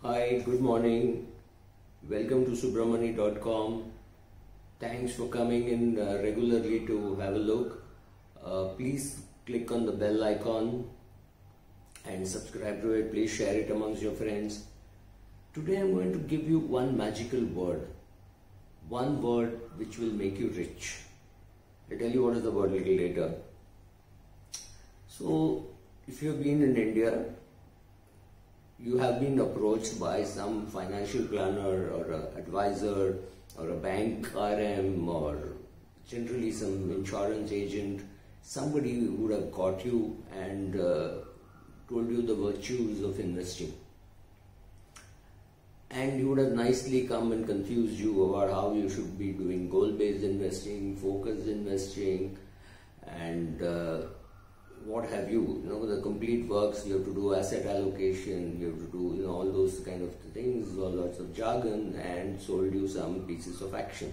Hi, good morning. Welcome to subramani.com. Thanks for coming in regularly to have a look. Please click on the bell icon and subscribe to it. Please share it amongst your friends. Today I'm going to give you one magical word. One word which will make you rich. I'll tell you what is the word a little later. So, if you've been in India, you have been approached by some financial planner or an advisor or a bank RM or generally some insurance agent. Somebody would have caught you and told you the virtues of investing. And he would have nicely come and confused you about how you should be doing goal-based investing, focused investing, and what have you. The complete works. You have to do asset allocation, you have to do all those kind of things, all lots of jargon, and sold you some pieces of action.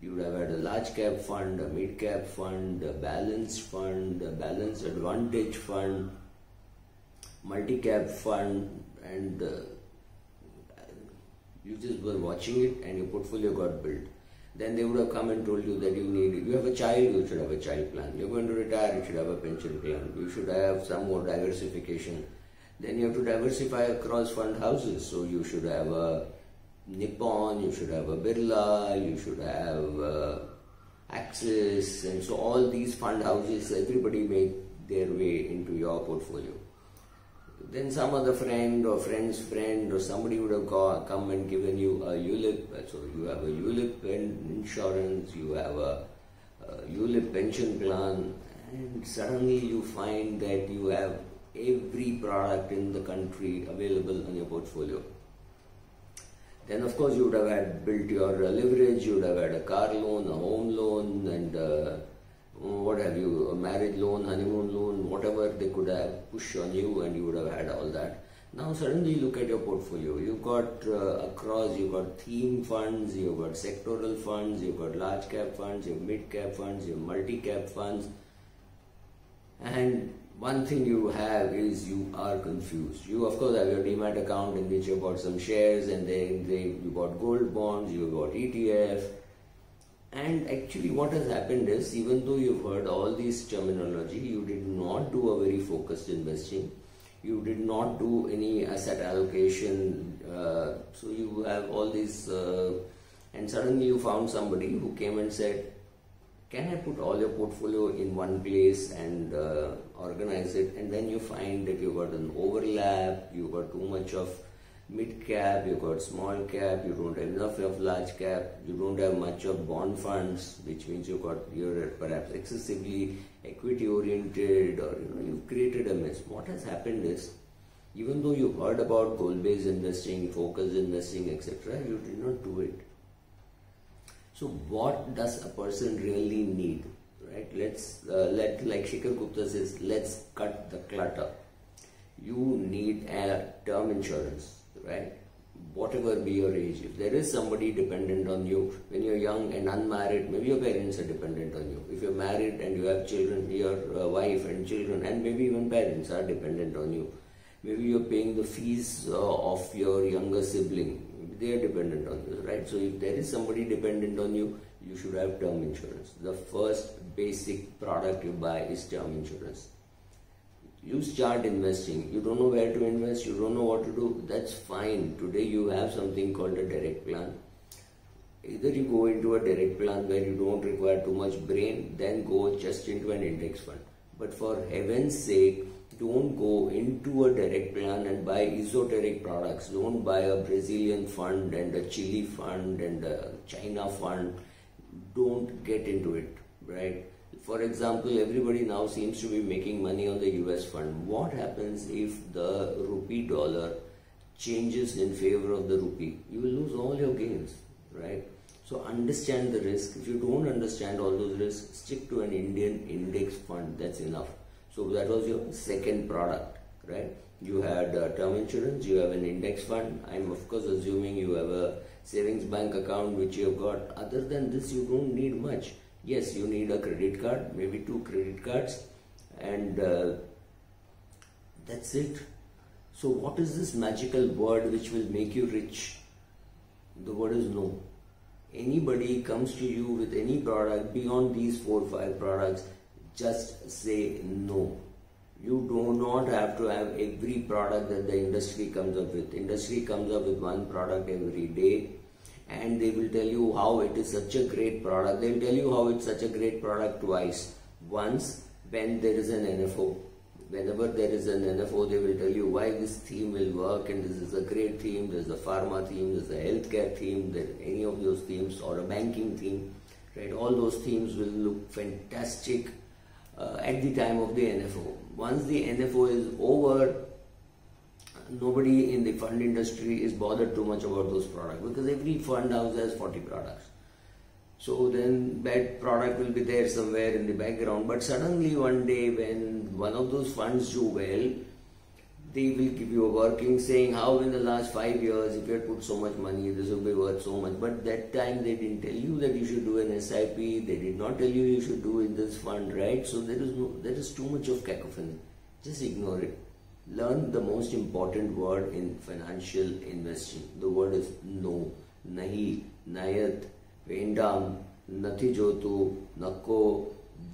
You would have had a large cap fund, a mid cap fund, a balanced advantage fund, multi-cap fund, and you just were watching it and your portfolio got built. Then they would have come and told you that you have a child, you should have a child plan. You're going to retire, you should have a pension plan. You should have some more diversification. Then you have to diversify across fund houses. So you should have a Nippon, you should have a Birla, you should have Axis. And so all these fund houses, everybody make their way into your portfolio. Then some other friend or friend's friend or somebody would have come and given you a ULIP. So you have a ULIP insurance, you have a ULIP pension plan, and suddenly you find that you have every product in the country available on your portfolio. Then of course you would have had built your leverage, you would have had a car loan, a home loan, and what have you, a marriage loan, honeymoon loan, whatever they could have pushed on you, and you would have had all that. Now suddenly look at your portfolio. You've got you've got theme funds, you've got sectoral funds, you've got large cap funds, you've mid cap funds, you've multi cap funds. And one thing you have is you are confused. You of course have your Demat account in which you bought some shares, and then you bought gold bonds, you bought ETF. And actually what has happened is, even though you've heard all these terminology, you did not do a very focused investing. You did not do any asset allocation. So you have all these, and suddenly you found somebody who came and said, can I put all your portfolio in one place and organize it? And then you find that you've got an overlap, you've got too much of mid cap, you've got small cap, you don't have enough of large cap, you don't have much of bond funds, which means you're perhaps excessively equity oriented, or you've created a mess. What has happened is, even though you've heard about goal-based investing, focused investing, etc., you did not do it. So what does a person really need, right? Like Shikhar Gupta says, let's cut the clutter. You need a term insurance, right? Whatever be your age. If there is somebody dependent on you, when you're young and unmarried, maybe your parents are dependent on you. If you're married and you have children, your wife and children, and maybe even parents are dependent on you. Maybe you're paying the fees of your younger sibling. They are dependent on you, right? So if there is somebody dependent on you, you should have term insurance. The first basic product you buy is term insurance. You start investing, you don't know where to invest, you don't know what to do, that's fine. Today you have something called a direct plan. Either you go into a direct plan where you don't require too much brain, then go just into an index fund. But for heaven's sake, don't go into a direct plan and buy esoteric products. Don't buy a Brazilian fund and a Chile fund and a China fund. Don't get into it, right? For example, everybody now seems to be making money on the US fund. What happens if the rupee dollar changes in favor of the rupee? You will lose all your gains, right? So understand the risk. If you don't understand all those risks, stick to an Indian index fund. That's enough. So that was your second product, right? You had term insurance, you have an index fund. I'm of course assuming you have a savings bank account which you have got. Other than this, you don't need much. Yes, you need a credit card, maybe 2 credit cards, and that's it. So what is this magical word which will make you rich? The word is no. Anybody comes to you with any product beyond these 4-5 products, just say no. You do not have to have every product that the industry comes up with. Industry comes up with one product every day, and they will tell you how it is such a great product. They will tell you how it's such a great product twice. Once when there is an NFO. Whenever there is an NFO, they will tell you why this theme will work, and this is a great theme. There's a pharma theme, there's a healthcare theme, there any of those themes, or a banking theme, right? All those themes will look fantastic at the time of the NFO. Once the NFO is over, nobody in the fund industry is bothered too much about those products, because every fund house has 40 products. So then that product will be there somewhere in the background. But suddenly one day when one of those funds do well, they will give you a working saying how in the last 5 years, if you had put so much money, this will be worth so much. But that time they didn't tell you that you should do an SIP. They did not tell you you should do in this fund, right? So there is too much of cacophony. Just ignore it. Learn the most important word in financial investing. The word is no. Nahi, nayat, vendam, nathi jotu, nakko,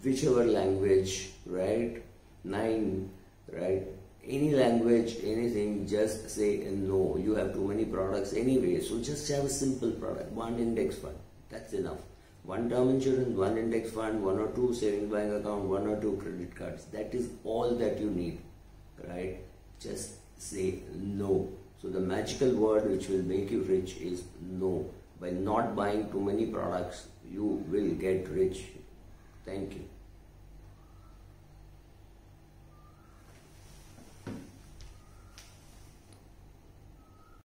whichever language, right? 9, right? Any language, anything, just say no. You have too many products anyway, so just have a simple product, one index fund. That's enough. One term insurance, one index fund, 1 or 2 savings bank account, 1 or 2 credit cards. That is all that you need, right? Just say no. So the magical word which will make you rich is no. By not buying too many products, you will get rich. Thank you.